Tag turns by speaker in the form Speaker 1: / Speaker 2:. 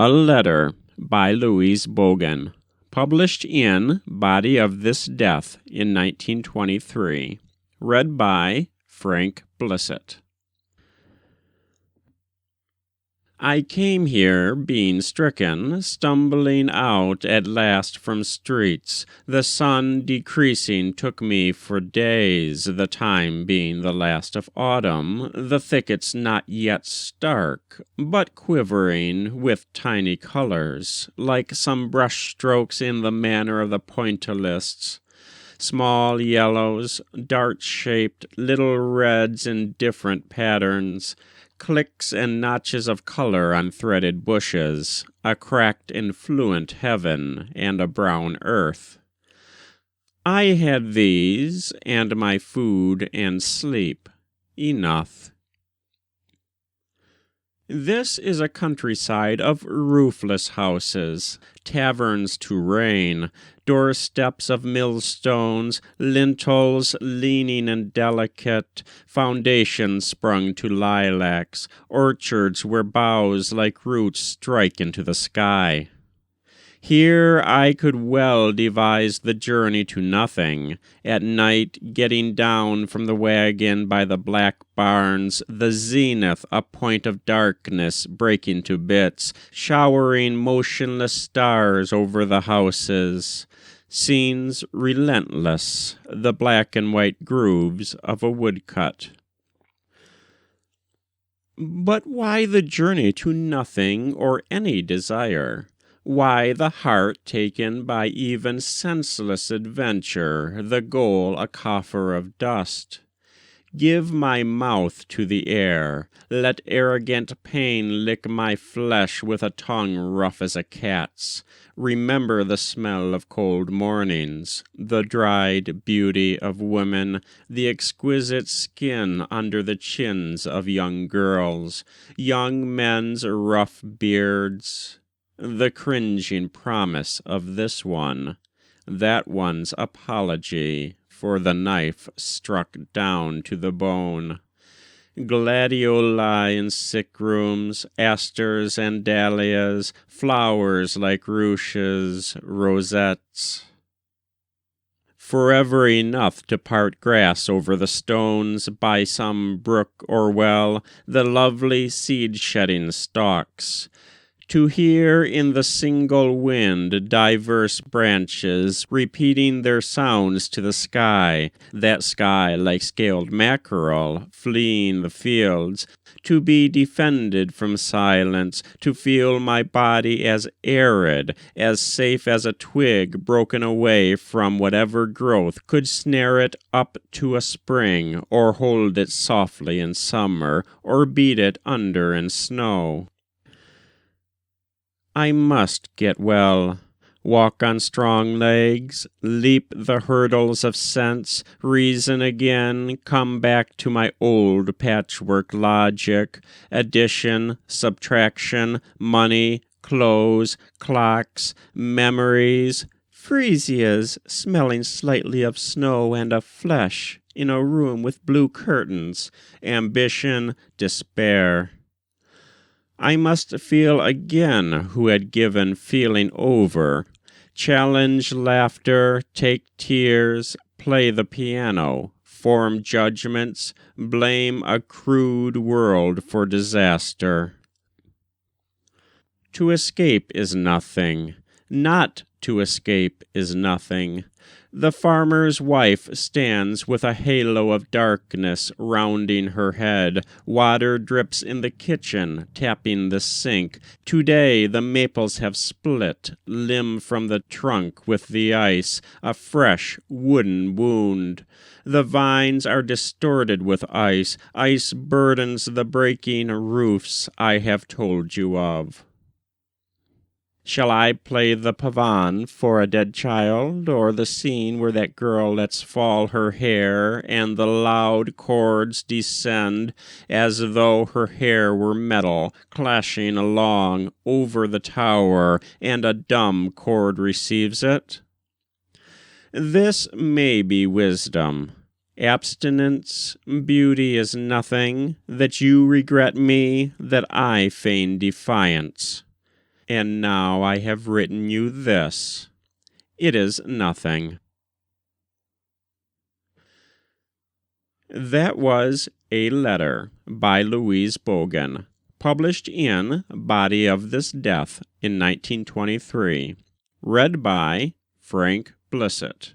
Speaker 1: A Letter by Louise Bogan, published in Body of This Death in 1923. Read by Frank Blissett. I came here being stricken, stumbling out at last from streets. The sun decreasing took me for days, the time being the last of autumn, the thickets not yet stark, but quivering with tiny colors, like some brush strokes in the manner of the pointillists. Small yellows, dart-shaped, little reds in different patterns, clicks and notches of color on threaded bushes, a cracked and fluent heaven, and a brown earth. I had these, and my food and sleep. Enough. This is a countryside of roofless houses, taverns to rain, doorsteps of millstones, lintels leaning and delicate, foundations sprung to lilacs, orchards where boughs like roots strike into the sky. Here I could well devise the journey to nothing, at night getting down from the wagon by the black barns, the zenith a point of darkness breaking to bits, showering motionless stars over the houses, scenes relentless, the black and white grooves of a woodcut. But why the journey to nothing or any desire? Why the heart taken by even senseless adventure, the goal a coffer of dust? Give my mouth to the air, let arrogant pain lick my flesh with a tongue rough as a cat's. Remember the smell of cold mornings, the dried beauty of women, the exquisite skin under the chins of young girls, young men's rough beards, the cringing promise of this one, that one's apology for the knife struck down to the bone. Gladioli in sick rooms, asters and dahlias, flowers like ruches, rosettes. Forever enough to part grass over the stones by some brook or well, the lovely seed-shedding stalks. To hear in the single wind diverse branches repeating their sounds to the sky, that sky like scaled mackerel fleeing the fields, to be defended from silence, to feel my body as arid, as safe as a twig broken away from whatever growth could snare it up to a spring, or hold it softly in summer, or beat it under in snow. I must get well, walk on strong legs, leap the hurdles of sense, reason again, come back to my old patchwork logic, addition, subtraction, money, clothes, clocks, memories, freesias smelling slightly of snow and of flesh in a room with blue curtains, ambition, despair. I must feel again who had given feeling over, challenge laughter, take tears, play the piano, form judgments, blame a crude world for disaster. To escape is nothing. Not to escape is nothing. The farmer's wife stands with a halo of darkness rounding her head. Water drips in the kitchen, tapping the sink. Today the maples have split, limb from the trunk with the ice, a fresh wooden wound. The vines are distorted with ice. Ice burdens the breaking roofs I have told you of. Shall I play the Pavane for a dead child, or the scene where that girl lets fall her hair, and the loud chords descend as though her hair were metal, clashing along over the tower, and a dumb chord receives it? This may be wisdom. Abstinence, beauty is nothing, that you regret me, that I feign defiance. and now I have written you this. It is nothing. That was A Letter by Louise Bogan, published in Body of This Death in 1923. Read by Frank Blissett.